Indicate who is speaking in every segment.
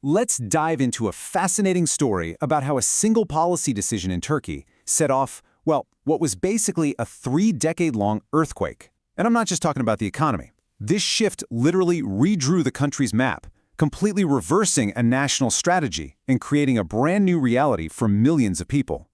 Speaker 1: Let's dive into a fascinating story about how a single policy decision in Turkey set off, well, what was basically a 3-decade-long earthquake. And I'm not just talking about the economy. This shift literally redrew the country's map, completely reversing a national strategy and creating a brand new reality for millions of people.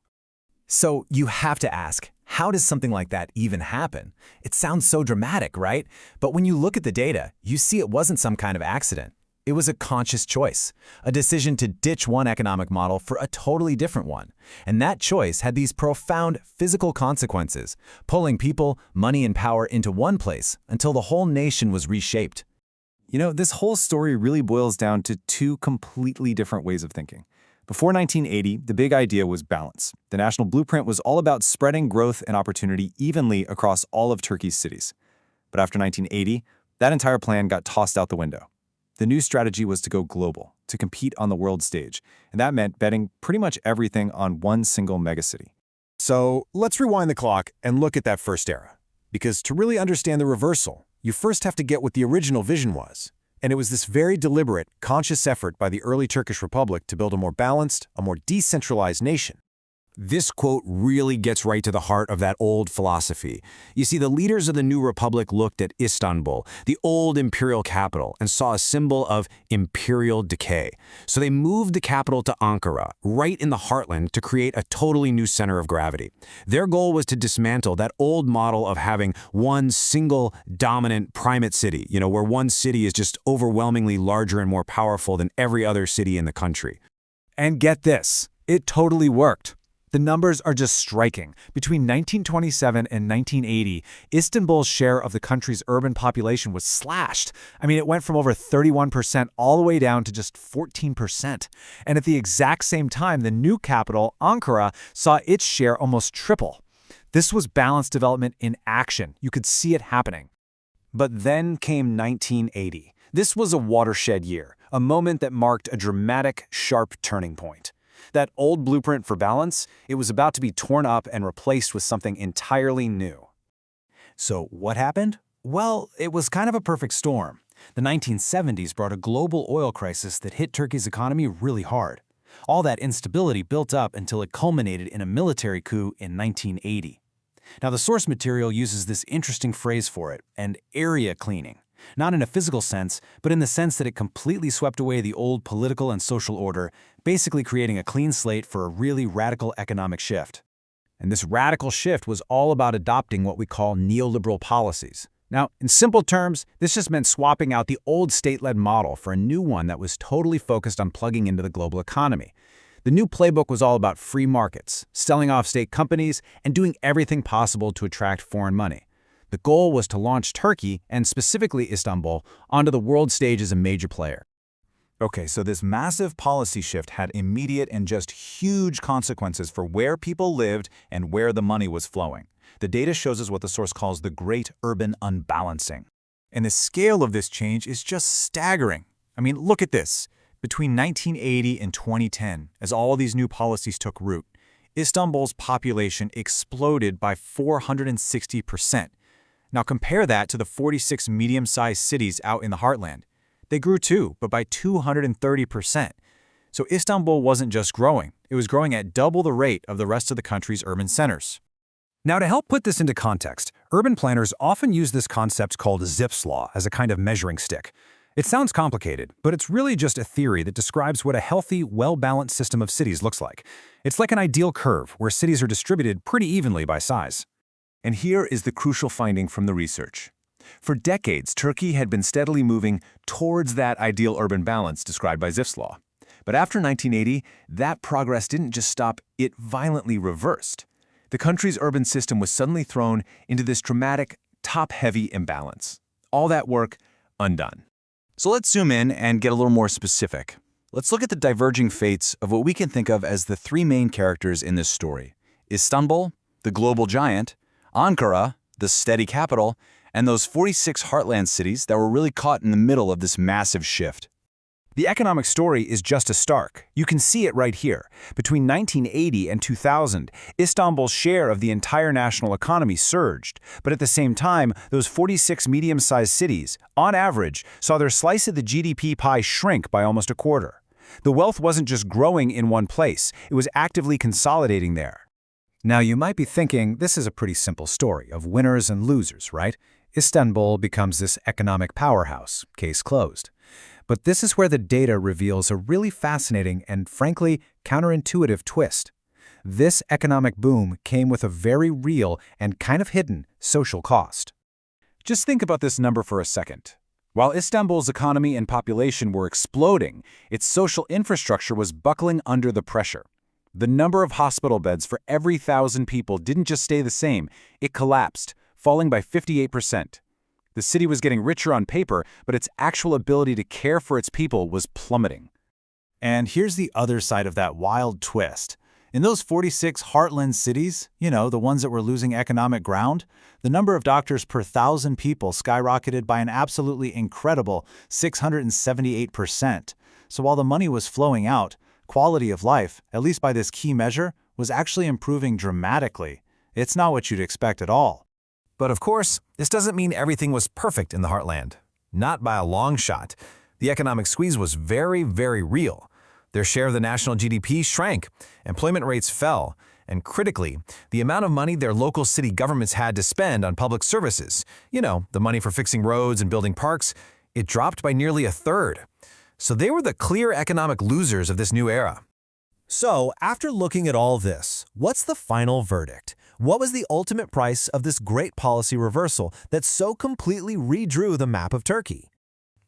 Speaker 2: So you have to ask, how does something like that even happen? It sounds so dramatic, right? But when you look at the data, you see it wasn't some kind of accident. It was a conscious choice, a decision to ditch one economic model for a totally different one. And that choice had these profound physical consequences, pulling people, money, and power into one place until the whole nation was reshaped.
Speaker 3: You know, this whole story really boils down to two completely different ways of thinking. Before 1980, the big idea was balance. The national blueprint was all about spreading growth and opportunity evenly across all of Turkey's cities. But after 1980, that entire plan got tossed out the window. The new strategy was to go global, to compete on the world stage, and that meant betting pretty much everything on one single megacity.
Speaker 1: So let's rewind the clock and look at that first era. Because to really understand the reversal, you first have to get what the original vision was. And it was this very deliberate, conscious effort by the early Turkish Republic to build a more balanced, a more decentralized nation. This quote really gets right to the heart of that old philosophy. You see, the leaders of the new republic looked at Istanbul, the old imperial capital, and saw a symbol of imperial decay. So they moved the capital to Ankara, right in the heartland, to create a totally new center of gravity. Their goal was to dismantle that old model of having one single dominant primate city, where one city is just overwhelmingly larger and more powerful than every other city in the country.
Speaker 4: And get this, it totally worked. The numbers are just striking. Between 1927 and 1980, Istanbul's share of the country's urban population was slashed. It went from over 31% all the way down to just 14%. And at the exact same time, the new capital, Ankara, saw its share almost triple. This was balanced development in action. You could see it happening.
Speaker 1: But then came 1980. This was a watershed year, a moment that marked a dramatic, sharp turning point. That old blueprint for balance, it was about to be torn up and replaced with something entirely new. So what happened? Well, it was kind of a perfect storm. The 1970s brought a global oil crisis that hit Turkey's economy really hard. All that instability built up until it culminated in a military coup in 1980. Now, the source material uses this interesting phrase for it, an area cleaning. Not in a physical sense, but in the sense that it completely swept away the old political and social order, basically creating a clean slate for a really radical economic shift. And this radical shift was all about adopting what we call neoliberal policies. Now, in simple terms, this just meant swapping out the old state-led model for a new one that was totally focused on plugging into the global economy. The new playbook was all about free markets, selling off state companies, and doing everything possible to attract foreign money. The goal was to launch Turkey, and specifically Istanbul, onto the world stage as a major player.
Speaker 3: Okay, so this massive policy shift had immediate and just huge consequences for where people lived and where the money was flowing. The data shows us what the source calls the Great Urban Unbalancing. And the scale of this change is just staggering. Look at this. Between 1980 and 2010, as all these new policies took root, Istanbul's population exploded by 460%. Now compare that to the 46 medium-sized cities out in the heartland. They grew too, but by 230%. So Istanbul wasn't just growing, it was growing at double the rate of the rest of the country's urban centers.
Speaker 1: Now, to help put this into context, urban planners often use this concept called Zipf's law as a kind of measuring stick. It sounds complicated, but it's really just a theory that describes what a healthy, well-balanced system of cities looks like. It's like an ideal curve where cities are distributed pretty evenly by size.
Speaker 3: And here is the crucial finding from the research. For decades, Turkey had been steadily moving towards that ideal urban balance described by Zipf's law. But after 1980, that progress didn't just stop, it violently reversed. The country's urban system was suddenly thrown into this dramatic, top-heavy imbalance. All that work, undone. So let's zoom in and get a little more specific. Let's look at the diverging fates of what we can think of as the three main characters in this story: Istanbul, the global giant; Ankara, the steady capital; and those 46 heartland cities that were really caught in the middle of this massive shift. The economic story is just as stark. You can see it right here. Between 1980 and 2000, Istanbul's share of the entire national economy surged. But at the same time, those 46 medium-sized cities, on average, saw their slice of the GDP pie shrink by almost a quarter.
Speaker 1: The wealth wasn't just growing in one place, it was actively consolidating there.
Speaker 4: Now, you might be thinking this is a pretty simple story of winners and losers, right? Istanbul becomes this economic powerhouse, case closed. But this is where the data reveals a really fascinating and, frankly, counterintuitive twist. This economic boom came with a very real and kind of hidden social cost.
Speaker 1: Just think about this number for a second. While Istanbul's economy and population were exploding, its social infrastructure was buckling under the pressure. The number of hospital beds for every 1,000 people didn't just stay the same, it collapsed, falling by 58%. The city was getting richer on paper, but its actual ability to care for its people was plummeting. And here's the other side of that wild twist. In those 46 heartland cities, the ones that were losing economic ground, the number of doctors per 1,000 people skyrocketed by an absolutely incredible 678%. So while the money was flowing out, quality of life, at least by this key measure, was actually improving dramatically. It's not what you'd expect at all.
Speaker 2: But of course, this doesn't mean everything was perfect in the heartland. Not by a long shot. The economic squeeze was very, very real. Their share of the national GDP shrank, employment rates fell, and critically, the amount of money their local city governments had to spend on public services, the money for fixing roads and building parks, it dropped by nearly a third. So they were the clear economic losers of this new era.
Speaker 5: So, after looking at all this, what's the final verdict? What was the ultimate price of this great policy reversal that so completely redrew the map of Turkey?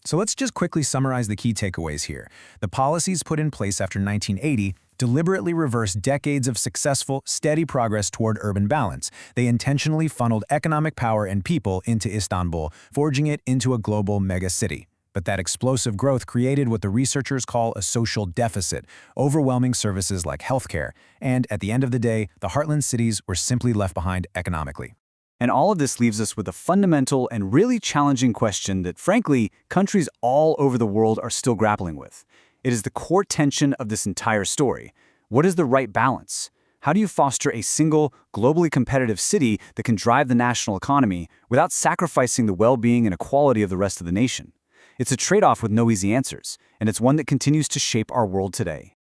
Speaker 3: So let's just quickly summarize the key takeaways here. The policies put in place after 1980 deliberately reversed decades of successful, steady progress toward urban balance. They intentionally funneled economic power and people into Istanbul, forging it into a global megacity. But that explosive growth created what the researchers call a social deficit, overwhelming services like healthcare. And at the end of the day, the heartland cities were simply left behind economically.
Speaker 1: And all of this leaves us with a fundamental and really challenging question that, frankly, countries all over the world are still grappling with. It is the core tension of this entire story. What is the right balance? How do you foster a single, globally competitive city that can drive the national economy without sacrificing the well-being and equality of the rest of the nation? It's a trade-off with no easy answers, and it's one that continues to shape our world today.